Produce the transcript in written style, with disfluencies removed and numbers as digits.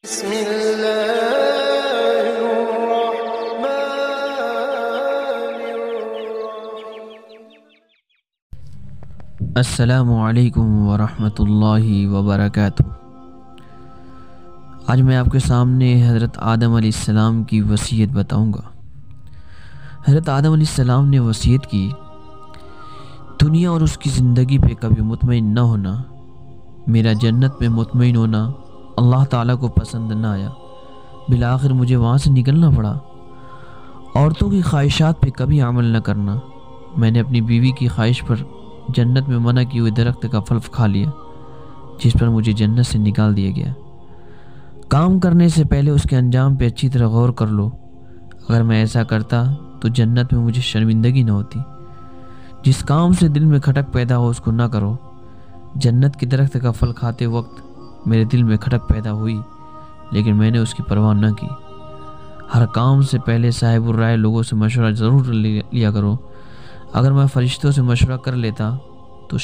بسم اللہ الرحمن الرحیم۔ السلام علیکم ورحمۃ اللہ وبرکاتہ۔ آج میں آپ کے سامنے حضرت آدم علیہ السلام کی وصیت بتاؤں گا۔ حضرت آدم علیہ السلام نے وصیت کی، دنیا اور اس کی زندگی پہ کبھی مطمئن نہ ہونا، میرا جنت میں مطمئن ہونا اللہ تعالیٰ کو پسند نہ آیا، بالآخر مجھے وہاں سے نکلنا پڑا۔ عورتوں کی خواہشات پہ کبھی عمل نہ کرنا، میں نے اپنی بیوی کی خواہش پر جنت میں منع کیے ہوئے درخت کا پھل کھا لیا، جس پر مجھے جنت سے نکال دیا گیا۔ کام کرنے سے پہلے اس کے انجام پہ اچھی طرح غور کر لو، اگر میں ایسا کرتا تو جنت میں مجھے شرمندگی نہ ہوتی۔ جس کام سے دل میں کھٹک پیدا ہو اس کو نہ کرو۔ جنت کے درخت کا پھل کھاتے وقت میرے دل میں کھٹک پیدا ہوئی، لیکن میں نے اس کی پرواہ نہ کی۔ ہر کام سے پہلے صاحب الرائے لوگوں سے مشورہ ضرور لیا کرو۔ اگر میں فرشتوں سے مشورہ کر لیتا تو